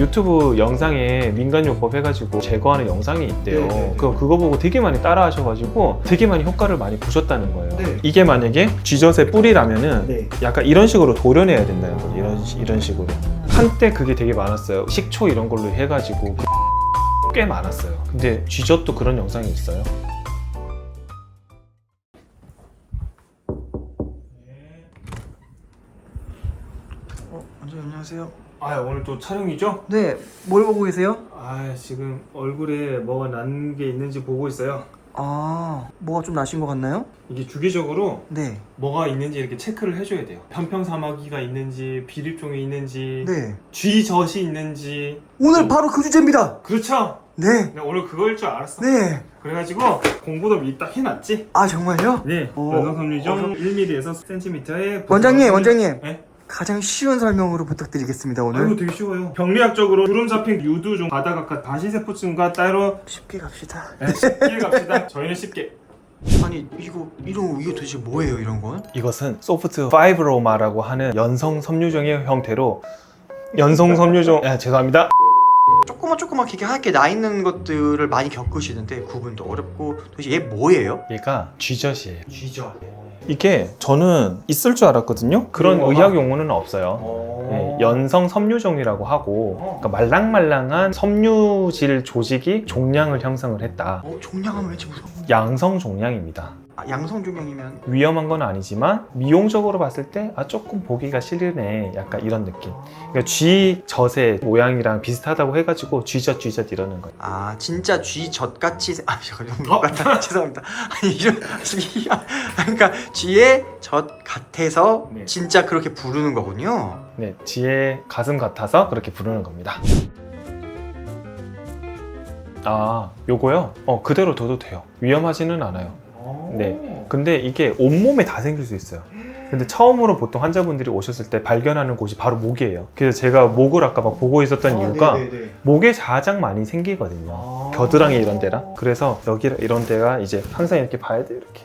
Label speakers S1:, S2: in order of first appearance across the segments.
S1: 유튜브 영상에 민간요법 해가지고 제거하는 영상이 있대요.
S2: 네.
S1: 그거 보고 되게 많이 따라 하셔가지고 되게 많이 효과를 많이 보셨다는 거예요.
S2: 네.
S1: 이게 만약에 쥐젖의 뿌리라면은
S2: 네.
S1: 약간 이런 식으로 도려내야 된다는 거죠. 이런 식으로. 한때 그게 되게 많았어요. 식초 이런 걸로 해가지고 꽤 많았어요. 근데 쥐젖도 그런 영상이 있어요.
S2: 원장님 안녕하세요.
S1: 아, 오늘 또 촬영이죠?
S2: 네, 뭘 보고 계세요?
S1: 아, 지금 얼굴에 뭐가 난 게 있는지 보고 있어요.
S2: 아, 뭐가 좀 나신 것 같나요?
S1: 이게 주기적으로
S2: 네.
S1: 뭐가 있는지 이렇게 체크를 해줘야 돼요. 편평사마귀가 있는지, 비립종이 있는지,
S2: 네.
S1: 쥐젖이 있는지.
S2: 오늘 바로 그 주제입니다.
S1: 그렇죠?
S2: 네.
S1: 내가 오늘 그거일 줄 알았어.
S2: 네.
S1: 그래가지고 공부도 미리 딱 해놨지.
S2: 아, 정말요?
S1: 네. 연성섬유종 1mm에서 cm에
S2: 원장님.
S1: 네?
S2: 가장 쉬운 설명으로 부탁드리겠습니다,
S1: 아, 이거
S2: 오늘.
S1: 되게 쉬워요. 병리학적으로 주름 잡힌 유두종, 바다각화, 다시세포층과 따로
S2: 쉽게 갑시다.
S1: 쉽게 갑시다. 저희는 쉽게.
S2: 아니, 이거 도대체 뭐예요, 이런 건?
S1: 이것은 소프트 파이브로마라고 하는 연성 섬유종의 형태로 연성 섬유종. 죄송합니다.
S2: 조그맣게 하얗게 나 있는 것들을 많이 겪으시는데 구분도 어렵고 도대체 얘 뭐예요?
S1: 얘가 쥐젖이에요.
S2: 쥐죠.
S1: 이게 저는 있을 줄 알았거든요. 그런 의학 용어는 없어요. 네, 연성 섬유종이라고 하고, 그러니까 말랑말랑한 섬유질 조직이 종양을 형성을 했다.
S2: 종양하면 왠지 무서워.
S1: 양성 종양입니다.
S2: 아, 양성 종양이면
S1: 위험한 건 아니지만 미용적으로 봤을 때 조금 보기가 싫으네, 약간 이런 느낌. 그러니까 쥐젖의 모양이랑 비슷하다고 해가지고 쥐젖 이러는 거예요.
S2: 아, 진짜 쥐젖 같이 너무 같다. 죄송합니다. 아니 이런 그러니까 쥐의 젖 같아서
S1: 네.
S2: 진짜 그렇게 부르는 거군요.
S1: 네, 쥐의 가슴 같아서 그렇게 부르는 겁니다. 아, 요거요? 그대로 둬도 돼요. 위험하지는 않아요. 네. 근데 이게 온몸에 다 생길 수 있어요. 근데 처음으로 보통 환자분들이 오셨을 때 발견하는 곳이 바로 목이에요. 그래서 제가 목을 아까 막 보고 있었던 이유가 목에 가장 많이 생기거든요. 겨드랑이 이런 데랑. 그래서 여기 이런 데가 이제 항상 이렇게 봐야 돼요, 이렇게.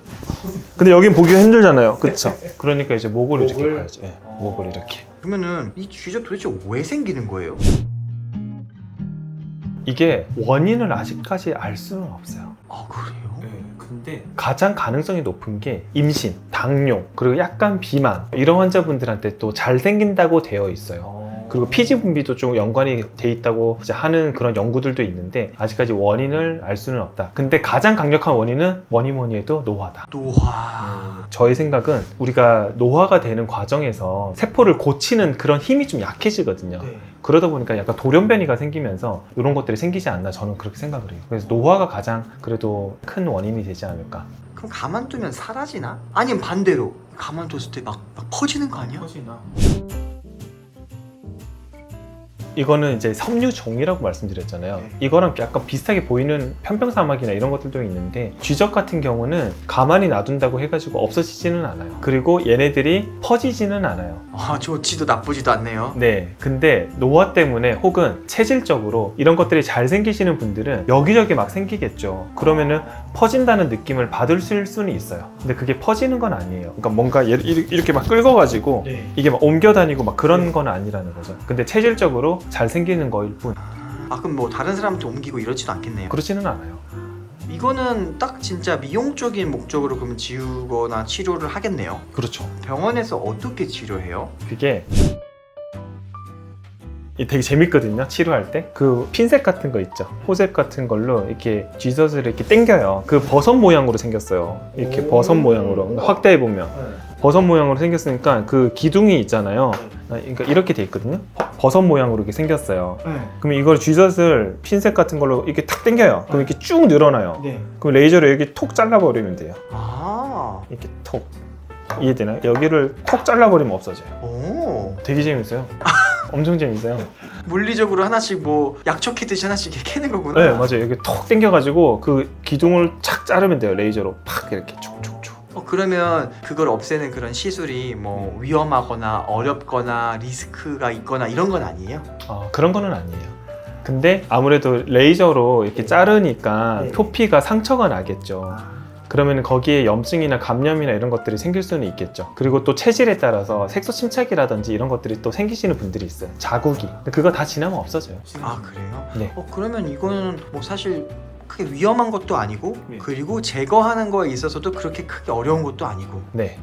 S1: 근데 여긴 보기가 힘들잖아요. 그쵸? 그러니까 이제 목을 이렇게 봐야죠. 네, 목을 이렇게.
S2: 그러면은 이 쥐젖 도대체 왜 생기는 거예요?
S1: 이게 원인을 아직까지 알 수는 없어요.
S2: 아, 그래요?
S1: 근데 가장 가능성이 높은 게 임신, 당뇨, 그리고 약간 비만 이런 환자분들한테 또 잘 생긴다고 되어 있어요. 그리고 피지 분비도 좀 연관이 돼 있다고 이제 하는 그런 연구들도 있는데 아직까지 원인을 알 수는 없다. 근데 가장 강력한 원인은 뭐니 해도 노화다.
S2: 노화.
S1: 저의 생각은 우리가 노화가 되는 과정에서 세포를 고치는 그런 힘이 좀 약해지거든요.
S2: 네.
S1: 그러다 보니까 약간 돌연변이가 생기면서 이런 것들이 생기지 않나 저는 그렇게 생각을 해요. 그래서 노화가 가장 그래도 큰 원인이 되지 않을까.
S2: 그럼 가만두면 사라지나? 아니면 반대로 가만뒀을 때 막 퍼지는 거 아니야?
S1: 이거는 이제 섬유종이라고 말씀드렸잖아요.
S2: 네.
S1: 이거랑 약간 비슷하게 보이는 편평사막이나 이런 것들도 있는데 쥐젖 같은 경우는 가만히 놔둔다고 해가지고 없어지지는 않아요. 그리고 얘네들이 퍼지지는 않아요.
S2: 아, 좋지도 나쁘지도 않네요.
S1: 네, 근데 노화 때문에 혹은 체질적으로 이런 것들이 잘 생기시는 분들은 여기저기 막 생기겠죠. 그러면은 퍼진다는 느낌을 받을 수는 있어요. 근데 그게 퍼지는 건 아니에요. 그러니까 뭔가 이렇게 막 끌어가지고 이게 막 옮겨 다니고 막 그런 건 아니라는 거죠. 근데 체질적으로 잘 생기는 거일 뿐.
S2: 아, 그럼 뭐 다른 사람한테 옮기고 이러지도 않겠네요.
S1: 그렇지는 않아요.
S2: 이거는 딱 진짜 미용적인 목적으로 그러면 지우거나 치료를 하겠네요.
S1: 그렇죠.
S2: 병원에서 어떻게 치료해요?
S1: 그게 되게 재밌거든요. 치료할 때 그 핀셋 같은 거 있죠. 호셉 같은 걸로 이렇게 쥐젖을 이렇게 당겨요. 그 버섯 모양으로 생겼어요. 이렇게 버섯 모양으로 확대해 보면 버섯 모양으로 생겼으니까 그 기둥이 있잖아요. 그러니까 이렇게 돼 있거든요. 버섯 모양으로 이렇게 생겼어요. 그러면 이걸 쥐젖을 핀셋 같은 걸로 이렇게 탁 당겨요. 그럼 이렇게 쭉 늘어나요. 그럼 레이저로 여기 톡 잘라버리면 돼요.
S2: 아,
S1: 이렇게 톡. 이해되나요? 여기를 톡 잘라버리면 없어져요.
S2: 오,
S1: 되게 재밌어요. 엄청 재밌어요.
S2: 물리적으로 하나씩 뭐 약초 캐듯이 하나씩 이렇게 캐는 거구나.
S1: 네, 맞아요. 여기 톡 당겨가지고 그 기둥을 착 자르면 돼요. 레이저로 팍 이렇게 쭉쭉쭉.
S2: 그러면 그걸 없애는 그런 시술이 뭐 위험하거나 어렵거나 리스크가 있거나 이런 건 아니에요?
S1: 그런 거는 아니에요. 근데 아무래도 레이저로 이렇게 자르니까
S2: 네.
S1: 표피가 상처가 나겠죠. 그러면 거기에 염증이나 감염이나 이런 것들이 생길 수는 있겠죠. 그리고 또 체질에 따라서 색소 침착이라든지 이런 것들이 또 생기시는 분들이 있어요. 자국이. 근데 그거 다 지나면 없어져요.
S2: 아 그래요?
S1: 네.
S2: 그러면 이거는 뭐 사실 크게 위험한 것도 아니고
S1: 네.
S2: 그리고 제거하는 거에 있어서도 그렇게 크게 어려운 것도 아니고.
S1: 네.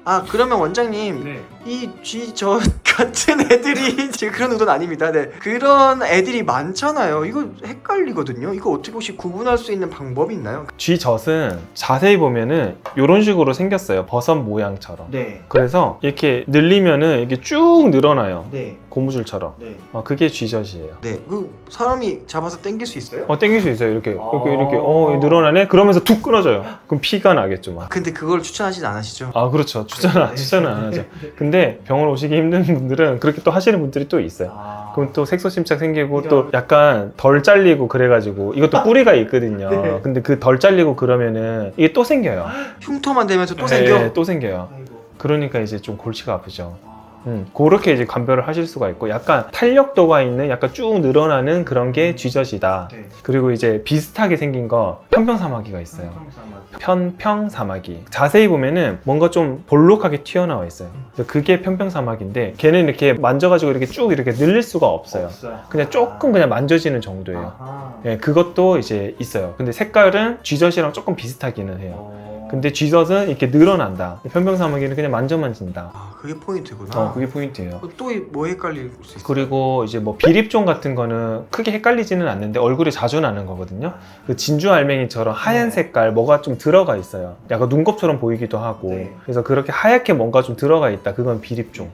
S2: 아 그러면 원장님 이 쥐젖 같은 애들이 지금 그런 의도는 아닙니다. 네. 그런 애들이 많잖아요. 이거 헷갈리거든요. 이거 어떻게 혹시 구분할 수 있는 방법이 있나요?
S1: 쥐젖은 자세히 보면은 이런 식으로 생겼어요. 버섯 모양처럼.
S2: 네.
S1: 그래서 이렇게 늘리면은 이게 쭉 늘어나요.
S2: 네.
S1: 고무줄처럼.
S2: 네.
S1: 그게 쥐젖이에요.
S2: 네. 그 사람이 잡아서 당길 수 있어요?
S1: 당길 수 있어요. 이렇게
S2: 아.
S1: 이렇게 늘어나네. 그러면서 툭 끊어져요. 그럼 피가 나겠죠, 막.
S2: 근데 그걸 추천하진 않으시죠?
S1: 아, 그렇죠. 추천은 안 하죠. 근데 병원 오시기 힘든 분들은 그렇게 또 하시는 분들이 또 있어요. 그럼 또 색소 침착 생기고 또 약간 덜 잘리고 그래가지고 이것도 뿌리가 있거든요.
S2: 네.
S1: 근데 그 덜 잘리고 그러면은 이게 또 생겨요.
S2: 흉터만 되면서 또
S1: 네,
S2: 생겨?
S1: 또 생겨요. 그러니까 이제 좀 골치가 아프죠. 그렇게 이제 감별을 하실 수가 있고 약간 탄력도가 있는 약간 쭉 늘어나는 그런 게 쥐젖이다.
S2: 네.
S1: 그리고 이제 비슷하게 생긴 거 편평사마귀가 있어요. 편평사마귀. 자세히 보면은 뭔가 좀 볼록하게 튀어나와 있어요. 그래서 그게 편평사마귀인데 걔는 이렇게 만져가지고 이렇게 쭉 이렇게 늘릴 수가 없어요. 그냥 조금 그냥 만져지는 정도예요. 예, 그것도 이제 있어요. 근데 색깔은 쥐젖이랑 조금 비슷하기는 해요. 근데 쥐젖은 이렇게 늘어난다. 편평사마귀는 그냥 만져만진다.
S2: 아 그게 포인트구나.
S1: 그게 포인트예요.
S2: 또 뭐 헷갈릴 수 있어요?
S1: 그리고 이제 뭐 비립종 같은 거는 크게 헷갈리지는 않는데 얼굴에 자주 나는 거거든요. 그 진주 알맹이처럼 하얀 색깔 뭐가 좀 들어가 있어요. 약간 눈곱처럼 보이기도 하고.
S2: 네.
S1: 그래서 그렇게 하얗게 뭔가 좀 들어가 있다. 그건 비립종.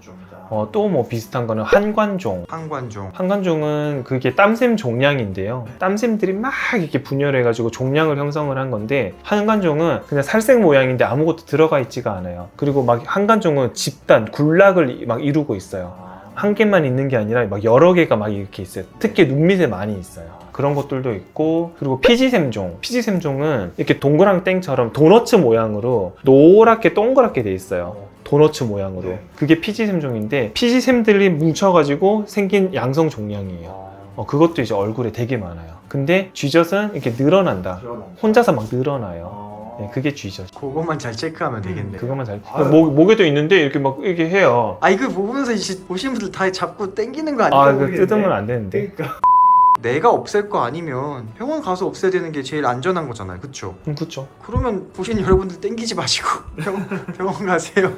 S1: 또 뭐 비슷한 거는 한관종.
S2: 한관종.
S1: 한관종은 그게 땀샘 종양인데요. 땀샘들이 막 이렇게 분열해가지고 종양을 형성을 한 건데 한관종은 그냥 살색 모양인데 아무것도 들어가 있지가 않아요. 그리고 막 한관종은 집단, 군락을 막 이루고 있어요. 한 개만 있는 게 아니라 막 여러 개가 막 이렇게 있어요. 특히 눈 밑에 많이 있어요. 그런 것들도 있고 그리고 피지샘종은 이렇게 동그랑 땡처럼 도너츠 모양으로 노랗게 동그랗게 돼 있어요. 도너츠 모양으로. 그게 피지샘종인데 피지샘들이 뭉쳐가지고 생긴 양성 종양이에요. 그것도 이제 얼굴에 되게 많아요. 근데 쥐젖은 이렇게 늘어난다. 혼자서 막 늘어나요. 네, 그게 쥐젖.
S2: 그것만 잘 체크하면 되겠네.
S1: 그것만 잘. 목에도 있는데 이렇게 막 이렇게 해요.
S2: 아 이거 보면서 이제 보시는 분들 다 잡고 당기는 거 아니에요?
S1: 그 뜯으면 안 되는데.
S2: 내가 없앨 거 아니면 병원 가서 없애야 되는 게 제일 안전한 거잖아요. 그쵸?
S1: 그쵸.
S2: 그러면 보시는 여러분들 땡기지 마시고 병원 가세요.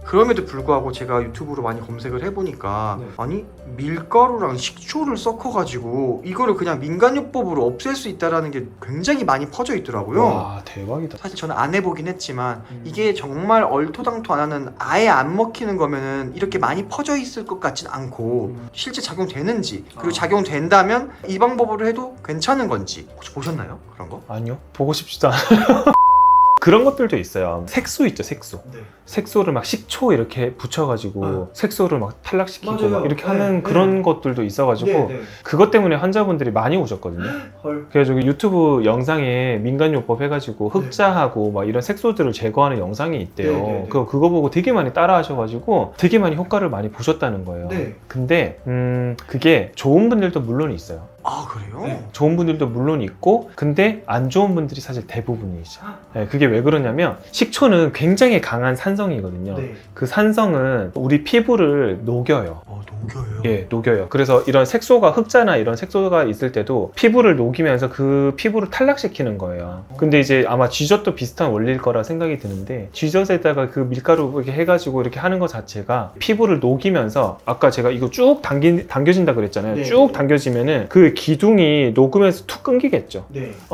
S2: 그럼에도 불구하고 제가 유튜브로 많이 검색을 해보니까 아니 밀가루랑 식초를 섞어가지고 이거를 그냥 민간요법으로 없앨 수 있다는 게 굉장히 많이 퍼져 있더라고요.
S1: 와, 대박이다.
S2: 사실 저는 안 해보긴 했지만 이게 정말 얼토당토 안 하는 아예 안 먹히는 거면은 이렇게 많이 퍼져 있을 것 같진 않고 실제 작용되는지 그리고 작용된다면 이 방법으로 해도 괜찮은 건지 혹시 보셨나요? 그런 거?
S1: 아니요. 보고 싶지도 않아요. 그런 것들도 있어요. 색소 있죠, 색소. 색소를 막 식초 이렇게 붙여가지고 색소를 막 탈락시키고
S2: 맞아요.
S1: 막 이렇게
S2: 네,
S1: 하는 그런 것들도 있어가지고 그것 때문에 환자분들이 많이 오셨거든요. 그래가지고 유튜브 영상에 민간요법 해가지고 흑자하고 막 이런 색소들을 제거하는 영상이 있대요. 그거 보고 되게 많이 따라하셔가지고 되게 많이 효과를 많이 보셨다는 거예요. 근데 그게 좋은 분들도 물론 있어요.
S2: 아 그래요?
S1: 좋은 분들도 물론 있고 근데 안 좋은 분들이 사실 대부분이죠. 그게 왜 그러냐면 식초는 굉장히 강한 산성이거든요. 그 산성은 우리 피부를 녹여요.
S2: 녹여요?
S1: 예, 녹여요. 그래서 이런 색소가 흑자나 이런 색소가 있을 때도 피부를 녹이면서 그 피부를 탈락시키는 거예요. 근데 이제 아마 쥐젖도 비슷한 원리일 거라 생각이 드는데 쥐젖에다가 그 밀가루 이렇게 해가지고 이렇게 하는 것 자체가 피부를 녹이면서 아까 제가 이거 쭉 당겨진다 그랬잖아요. 쭉 당겨지면은 그 기둥이 녹으면서 툭 끊기겠죠.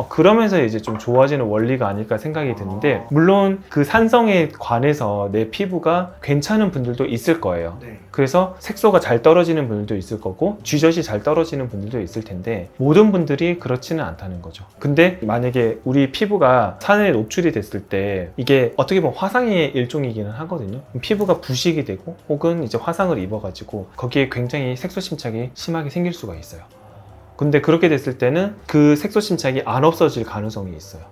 S1: 그러면서 이제 좀 좋아지는 원리가 아닐까 생각이 드는데 물론 그 산성에 관해서 내 피부가 괜찮은 분들도 있을 거예요. 그래서 색소가 잘 떨어지는 분들도 있을 거고 쥐젖이 잘 떨어지는 분들도 있을 텐데 모든 분들이 그렇지는 않다는 거죠. 근데 만약에 우리 피부가 산에 노출이 됐을 때 이게 어떻게 보면 화상의 일종이기는 하거든요. 피부가 부식이 되고 혹은 이제 화상을 입어가지고 거기에 굉장히 색소 침착이 심하게 생길 수가 있어요. 근데 그렇게 됐을 때는 그 색소 침착이 안 없어질 가능성이 있어요.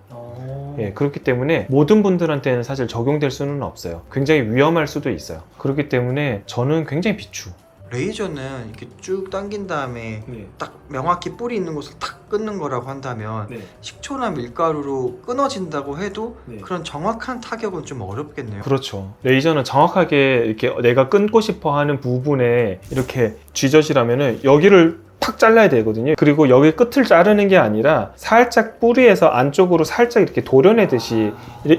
S1: 예, 그렇기 때문에 모든 분들한테는 사실 적용될 수는 없어요. 굉장히 위험할 수도 있어요. 그렇기 때문에 저는 굉장히 비추.
S2: 레이저는 이렇게 쭉 당긴 다음에
S1: 네.
S2: 딱 명확히 뿌리 있는 곳을 탁 끊는 거라고 한다면
S1: 네.
S2: 식초나 밀가루로 끊어진다고 해도
S1: 네.
S2: 그런 정확한 타격은 좀 어렵겠네요.
S1: 그렇죠. 레이저는 정확하게 이렇게 내가 끊고 싶어 하는 부분에 이렇게 쥐젖이라면은 여기를 탁 잘라야 되거든요. 그리고 여기 끝을 자르는 게 아니라 살짝 뿌리에서 안쪽으로 살짝 이렇게 도려내듯이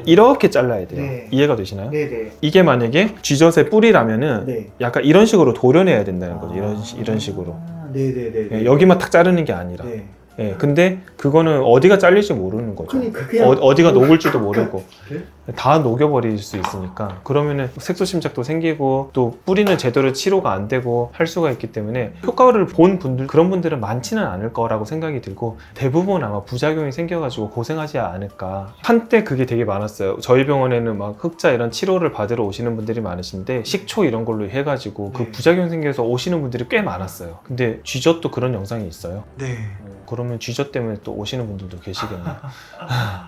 S1: 이렇게 잘라야 돼요.
S2: 네.
S1: 이해가 되시나요?
S2: 네네.
S1: 이게 만약에 쥐젖의 뿌리라면은
S2: 네.
S1: 약간 이런 식으로 도려내야 된다는 거죠. 이런 식으로.
S2: 네네네.
S1: 예, 여기만 탁 자르는 게 아니라.
S2: 네.
S1: 예, 근데 그거는 어디가 잘릴지 모르는 거죠.
S2: 그러니까 그냥
S1: 어디가 녹을지도 모르고
S2: 그래?
S1: 다 녹여버릴 수 있으니까 그러면은 색소 침착도 생기고 또 뿌리는 제대로 치료가 안 되고 할 수가 있기 때문에 효과를 본 분들 그런 분들은 많지는 않을 거라고 생각이 들고 대부분 아마 부작용이 생겨가지고 고생하지 않을까. 한때 그게 되게 많았어요. 저희 병원에는 막 흑자 이런 치료를 받으러 오시는 분들이 많으신데 식초 이런 걸로 해가지고 그
S2: 네.
S1: 부작용 생겨서 오시는 분들이 꽤 많았어요. 근데 쥐젖도 그런 영상이 있어요.
S2: 네.
S1: 그러면 쥐젖 때문에 또 오시는 분들도 계시겠네요.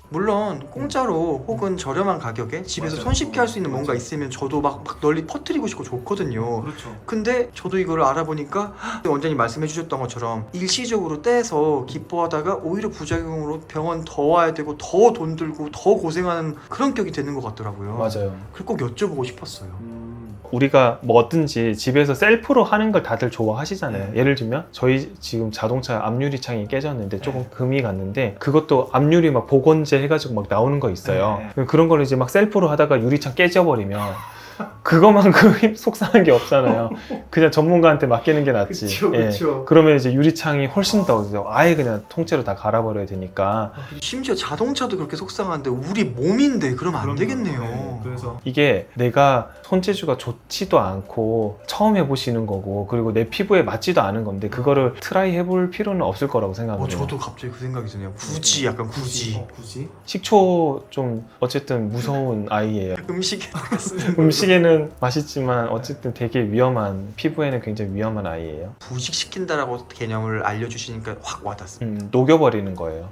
S2: 물론 공짜로 혹은 저렴한 가격에 집에서
S1: 맞아요.
S2: 손쉽게 할 수 있는 뭔가
S1: 맞아요.
S2: 있으면 저도 막 널리 퍼뜨리고 싶고 좋거든요.
S1: 그렇죠.
S2: 근데 저도 이거를 알아보니까 원장님 말씀해 주셨던 것처럼 일시적으로 떼서 기뻐하다가 오히려 부작용으로 병원 더 와야 되고 더 돈 들고 더 고생하는 그런 격이 되는 것 같더라고요.
S1: 맞아요.
S2: 그걸 꼭 여쭤보고 싶었어요.
S1: 우리가 뭐든지 집에서 셀프로 하는 걸 다들 좋아하시잖아요.
S2: 네.
S1: 예를 들면 저희 지금 자동차 앞유리 창이 깨졌는데 조금 금이 갔는데 그것도 앞유리 막 복원제 해가지고 막 나오는 거 있어요. 그런 걸 이제 막 셀프로 하다가 유리창 깨져버리면 그거만큼 속상한 게 없잖아요. 그냥 전문가한테 맡기는 게 낫지.
S2: 그쵸,
S1: 예.
S2: 그쵸.
S1: 그러면 이제 유리창이 훨씬 더 아예 그냥 통째로 다 갈아버려야 되니까
S2: 심지어 자동차도 그렇게 속상한데 우리 몸인데 그러면 안 되겠네요.
S1: 그래서 이게 내가 손재주가 좋지도 않고 처음 해보시는 거고 그리고 내 피부에 맞지도 않은 건데 그거를 트라이 해볼 필요는 없을 거라고 생각해요.
S2: 저도 갑자기 그 생각이 드네요. 굳이 약간 굳이
S1: 굳이? 식초 좀 어쨌든 무서운 아이예요.
S2: 음식에 쓰는
S1: 음식에는 맛있지만 어쨌든 되게 위험한 피부에는 굉장히 위험한 아이예요.
S2: 부식시킨다라고 개념을 알려주시니까 확 와닿습니다.
S1: 녹여버리는 거예요.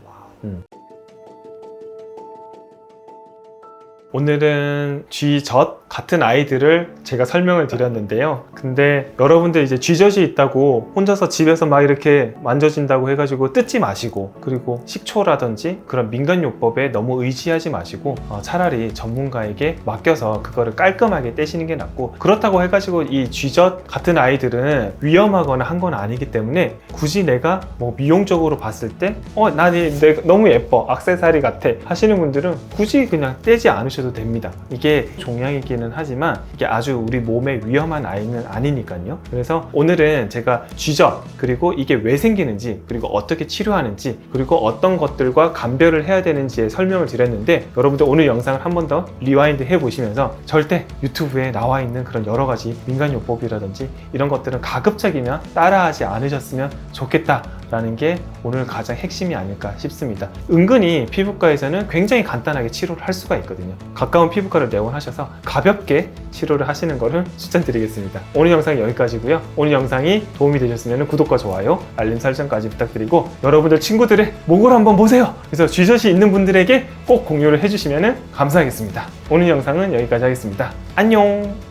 S1: 오늘은 쥐젖 같은 아이들을 제가 설명을 드렸는데요. 근데 여러분들 이제 쥐젖이 있다고 혼자서 집에서 막 이렇게 만져진다고 해가지고 뜯지 마시고 그리고 식초라든지 그런 민간요법에 너무 의지하지 마시고 차라리 전문가에게 맡겨서 그거를 깔끔하게 떼시는 게 낫고 그렇다고 해가지고 이 쥐젖 같은 아이들은 위험하거나 한 건 아니기 때문에 굳이 내가 뭐 미용적으로 봤을 때 내가 너무 예뻐 액세서리 같아 하시는 분들은 굳이 그냥 떼지 않으셔도 됩니다. 이게 종양이기는 하지만 이게 아주 우리 몸에 위험한 아이는 아니니까요. 그래서 오늘은 제가 쥐젖 그리고 이게 왜 생기는지 그리고 어떻게 치료하는지 그리고 어떤 것들과 감별을 해야 되는지에 설명을 드렸는데 여러분들 오늘 영상을 한 번 더 리와인드 해보시면서 절대 유튜브에 나와 있는 그런 여러 가지 민간요법이라든지 이런 것들은 가급적이면 따라하지 않으셨으면 좋겠다 라는 게 오늘 가장 핵심이 아닐까 싶습니다. 은근히 피부과에서는 굉장히 간단하게 치료를 할 수가 있거든요. 가까운 피부과를 내원하셔서 가볍게 치료를 하시는 것을 추천드리겠습니다. 오늘 영상은 여기까지고요. 오늘 영상이 도움이 되셨으면 구독과 좋아요, 알림 설정까지 부탁드리고 여러분들 친구들의 목을 한번 보세요. 그래서 쥐젖이 있는 분들에게 꼭 공유를 해주시면 감사하겠습니다. 오늘 영상은 여기까지 하겠습니다. 안녕.